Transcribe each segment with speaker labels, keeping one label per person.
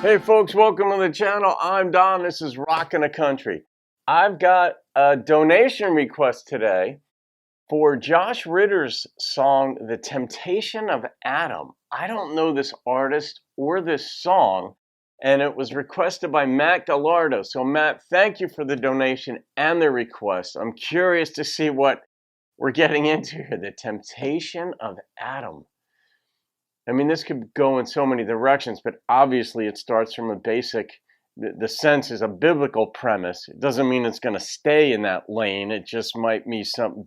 Speaker 1: Hey folks, welcome to the channel. I'm Don. This is Rockin' a Country. I've got a donation request today for Josh Ritter's song, The Temptation of Adam. I don't know this artist or this song, and it was requested by Matt Galardo. So Matt, thank you for the donation and the request. I'm curious to see what we're getting into here. The Temptation of Adam. I mean, this could go in so many directions, but obviously it starts from a basic, the sense is a biblical premise. It doesn't mean it's going to stay in that lane. It just might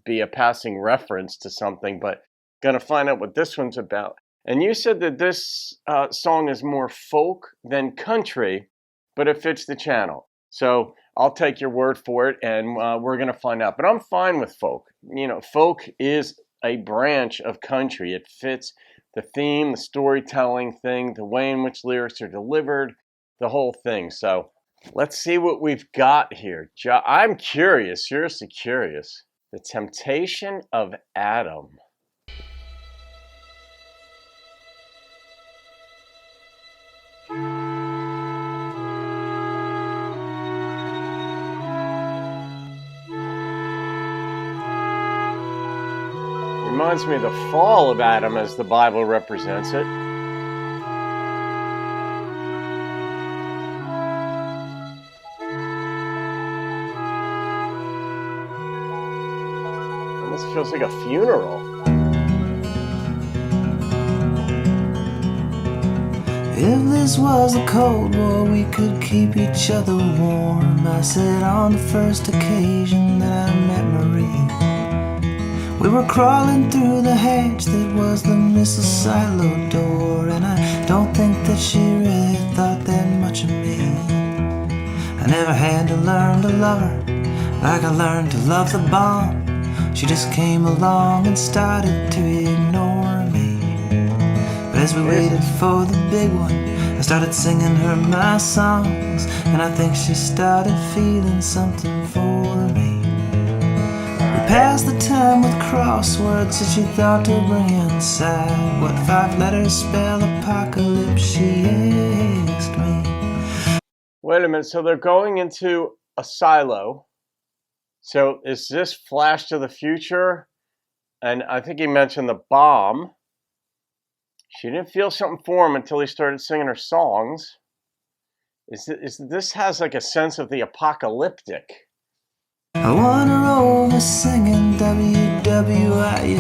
Speaker 1: be a passing reference to something, but going to find out what this one's about. And you said that this song is more folk than country, but it fits the channel. So I'll take your word for it, and we're going to find out. But I'm fine with folk. You know, folk is a branch of country. It fits the theme, the storytelling thing, the way in which lyrics are delivered, the whole thing. So let's see what we've got here. I'm curious, seriously curious. The Temptation of Adam. Reminds me of the fall of Adam as the Bible represents it. This feels like a funeral.
Speaker 2: If this was a Cold War, we could keep each other warm. I said on the first occasion that I met Marie. We were crawling through the hatch that was the missile silo door, and I don't think that she really thought that much of me. I never had to learn to love her like I learned to love the bomb. She just came along and started to ignore me. But as we waited for the big one, I started singing her my songs, and I think she started feeling something for me. Passed the time with crosswords that she thought to bring inside. What 5 letters spell apocalypse, she asked me.
Speaker 1: Wait a minute, so they're going into a silo. So is this Flash to the Future? And I think he mentioned the bomb. She didn't feel something for him until he started singing her songs. This has like a sense of the apocalyptic.
Speaker 2: I won her over singing WWI,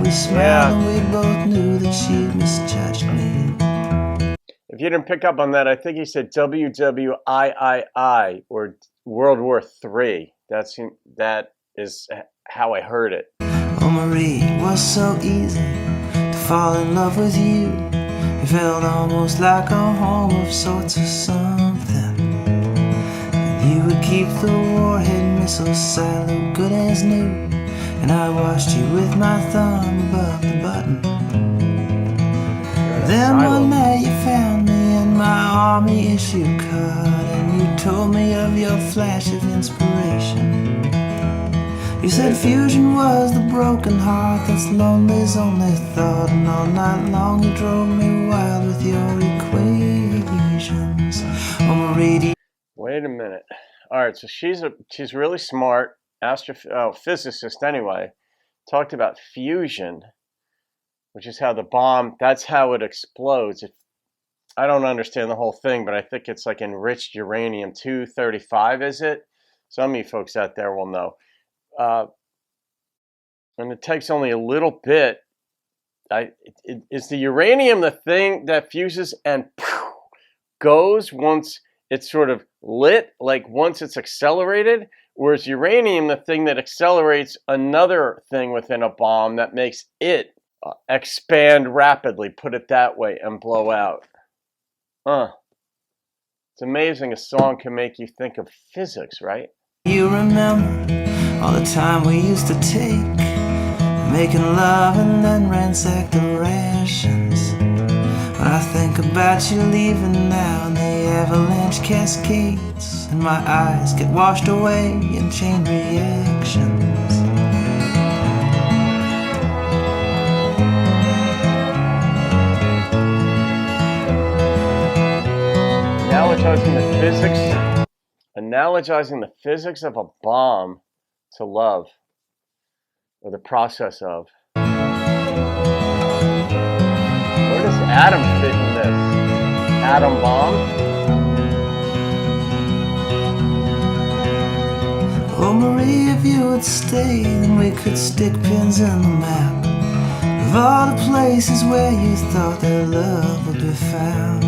Speaker 2: We smiled and we both knew that she'd misjudged me.
Speaker 1: If you didn't pick up on that, I think he said WWIII, or World War III. That is how I heard it.
Speaker 2: Oh, Marie, it was so easy to fall in love with you. It felt almost like a home of sorts or something. You would keep the warhead missile silo good as new, and I watched you with my thumb above the button. Then one night you found me in my army issue card, and you told me of your flash of inspiration. You said fusion was the broken heart that's lonely's only thought, and all night long you drove me wild with your equations. Oh, Marie,
Speaker 1: wait a minute. All right, so she's really smart, physicist anyway. Talked about fusion, which is how the bomb, that's how it explodes. I don't understand the whole thing, but I think it's like enriched uranium-235, is it? Some of you folks out there will know. And it takes only a little bit. Is the uranium the thing that fuses and goes once it's sort of lit, like once it's accelerated? Or is uranium the thing that accelerates another thing within a bomb that makes it expand rapidly, put it that way, and blow out? It's amazing a song can make you think of physics, right?
Speaker 2: You remember all the time we used to take, making love and then ransack the rations. When I think about you leaving now and the avalanche cascades, and my eyes get washed away in chain reactions.
Speaker 1: analogizing the physics of a bomb to love, or the process of. Where does Adam fit in this? Atom bomb?
Speaker 2: Oh Marie, if you would stay, then we could stick pins in the map of all the places where you thought that love would be found.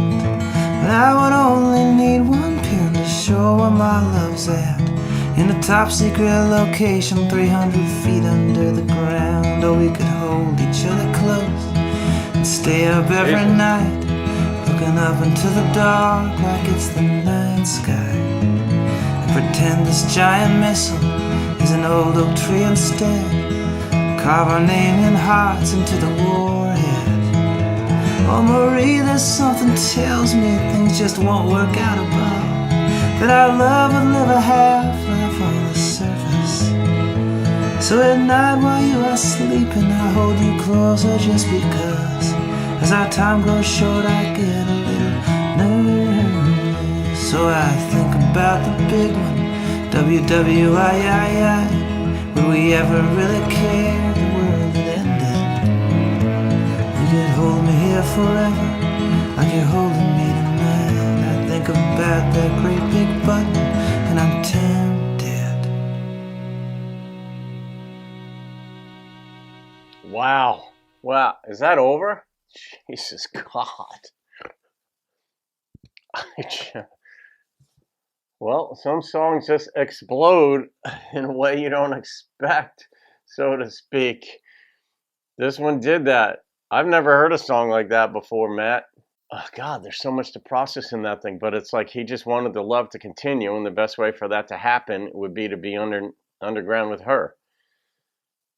Speaker 2: But I would only need one pin to show where my love's at, in a top secret location 300 feet under the ground. Or we could hold each other close and stay up every night, looking up into the dark like it's the night sky, and pretend this giant missile is an old oak tree instead. Carve our name in hearts into the warhead. Oh Marie, there's something tells me things just won't work out above, that our love would live a half-life on the surface. So at night while you are sleeping, I hold you closer just because as our time grows short I get a little nervous. So I think about the big one, WWII. Would we ever really care the world had ended? You could hold me here forever like you're holding me tonight. I think about that great big button and I'm tempted.
Speaker 1: Wow. Wow. Is that over? Jesus God. Well, some songs just explode in a way you don't expect, so to speak. This one did that. I've never heard a song like that before, Matt. Oh, God, there's so much to process in that thing, but it's like he just wanted the love to continue, and the best way for that to happen would be to be underground with her.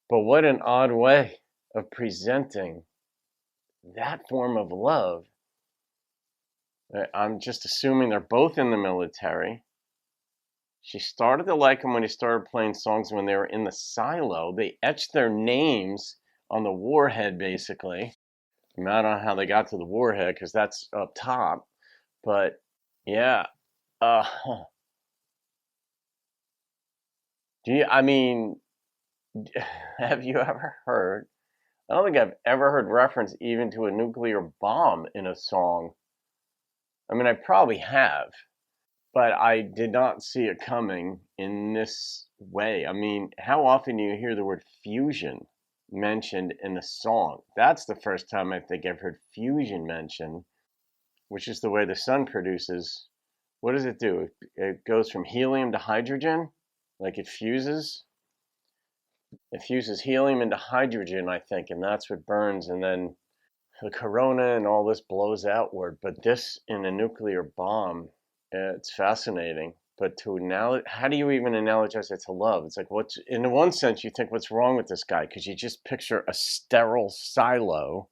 Speaker 1: But what an odd way of presenting that form of love. I'm just assuming they're both in the military. She started to like him when he started playing songs when they were in the silo. They etched their names on the warhead, basically. I don't know how they got to the warhead because that's up top. But, yeah. Have you ever heard? I don't think I've ever heard reference even to a nuclear bomb in a song. I mean, I probably have, but I did not see it coming in this way. I mean, how often do you hear the word fusion mentioned in a song? That's the first time I think I've heard fusion mentioned, which is the way the sun produces. What does it do? It goes from helium to hydrogen, like it fuses. It fuses helium into hydrogen, I think, and that's what burns, and then the corona and all this blows outward. But this in a nuclear bomb, it's fascinating. But how do you even analogize it to love? It's like, in one sense, you think, what's wrong with this guy? Because you just picture a sterile silo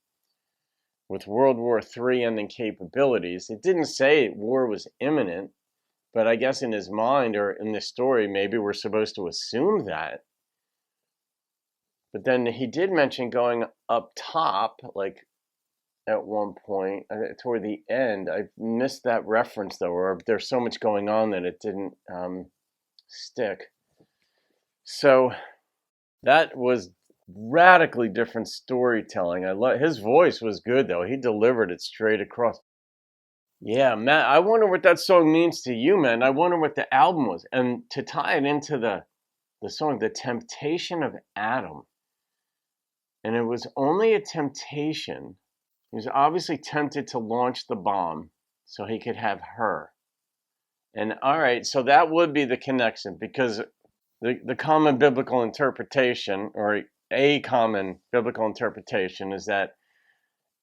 Speaker 1: with World War III ending capabilities. It didn't say war was imminent, but I guess in his mind or in this story, maybe we're supposed to assume that. But then he did mention going up top, like at one point, toward the end. I missed that reference, though, or there's so much going on that it didn't stick. So that was radically different storytelling. His voice was good, though. He delivered it straight across. Yeah, Matt, I wonder what that song means to you, man. I wonder what the album was. And to tie it into the song, The Temptation of Adam. And it was only a temptation. He was obviously tempted to launch the bomb so he could have her. And all right, so that would be the connection, because the common biblical interpretation, or a common biblical interpretation, is that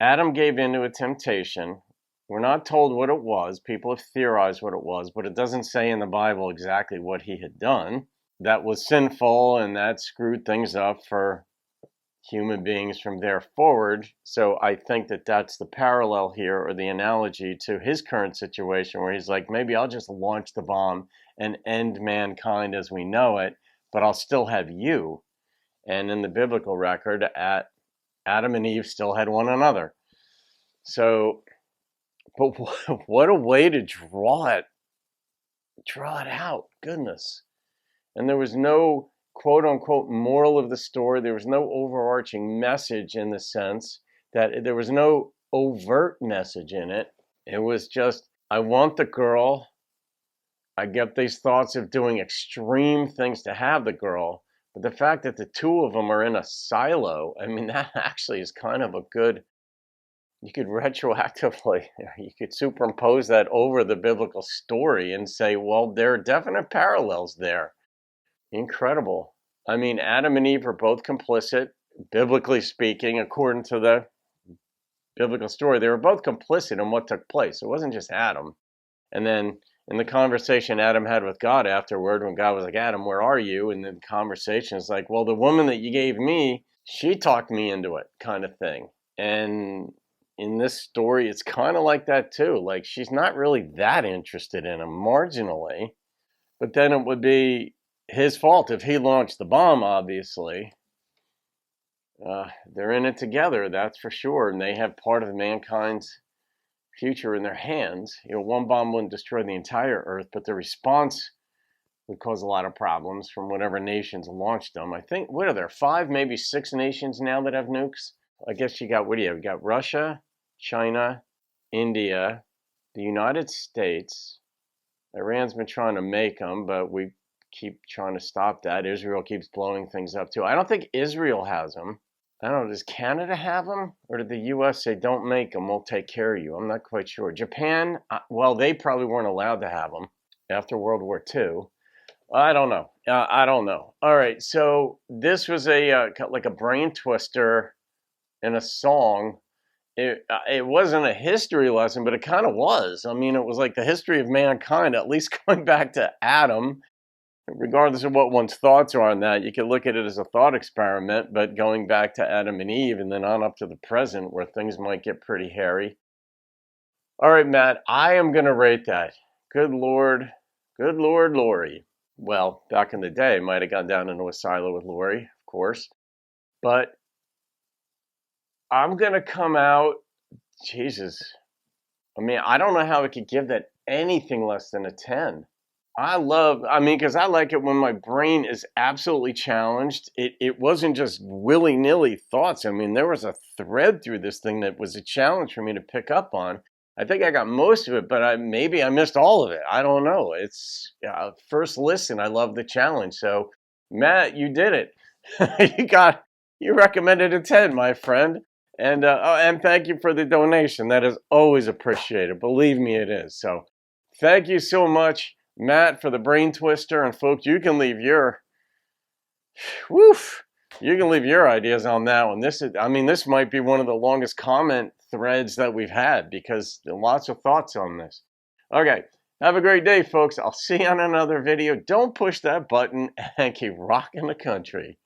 Speaker 1: Adam gave in to a temptation. We're not told what it was. People have theorized what it was, but it doesn't say in the Bible exactly what he had done. That was sinful, and that screwed things up for human beings from there forward. So I think that that's the parallel here, or the analogy to his current situation, where he's like, maybe I'll just launch the bomb and end mankind as we know it, but I'll still have you. And in the biblical record, Adam and Eve still had one another. So, but what a way to draw it Draw it out. Goodness. And there was no quote unquote moral of the story. There was no overarching message in the sense that there was no overt message in it. It was just, I want the girl. I get these thoughts of doing extreme things to have the girl. But the fact that the two of them are in a silo, I mean, that actually is kind of a good, you could retroactively, you could superimpose that over the biblical story and say, well, there are definite parallels there. Incredible. I mean, Adam and Eve are both complicit, biblically speaking, according to the biblical story. They were both complicit in what took place. It wasn't just Adam. And then in the conversation Adam had with God afterward, when God was like, Adam, where are you? And the conversation is like, well, the woman that you gave me, she talked me into it, kind of thing. And in this story, it's kind of like that too. Like, she's not really that interested in him, marginally. But then it would be his fault if he launched the bomb, obviously. They're in it together, that's for sure. And they have part of mankind's future in their hands. You know, one bomb wouldn't destroy the entire Earth, but the response would cause a lot of problems from whatever nations launched them. I think, what are there, 5, maybe 6 nations now that have nukes? I guess you got, what do you have? You got Russia, China, India, the United States. Iran's been trying to make them, but we keep trying to stop that. Israel keeps blowing things up too. I don't think Israel has them. I don't know, does Canada have them? Or did the U.S. say, don't make them, we'll take care of you? I'm not quite sure. Japan, well, they probably weren't allowed to have them after World War II. I don't know. All right, so this was like a brain twister in a song. It wasn't a history lesson, but it kind of was. I mean, it was like the history of mankind, at least going back to Adam. Regardless of what one's thoughts are on that, you can look at it as a thought experiment, but going back to Adam and Eve and then on up to the present where things might get pretty hairy. All right, Matt, I am going to rate that. Good Lord, Lori. Well, back in the day, might have gone down into a silo with Lori, of course. But I'm going to come out, Jesus. I mean, I don't know how I could give that anything less than a 10. Because I like it when my brain is absolutely challenged. It wasn't just willy-nilly thoughts. I mean, there was a thread through this thing that was a challenge for me to pick up on. I think I got most of it, but maybe I missed all of it. I don't know. It's first listen. I love the challenge. So, Matt, you did it. You recommended a 10, my friend. And thank you for the donation. That is always appreciated. Believe me, it is. So, thank you so much, Matt, for the brain twister. And folks, you can leave your ideas on that one. This might be one of the longest comment threads that we've had because there are lots of thoughts on this. Okay, have a great day, folks. I'll see you on another video. Don't push that button and keep rocking the country.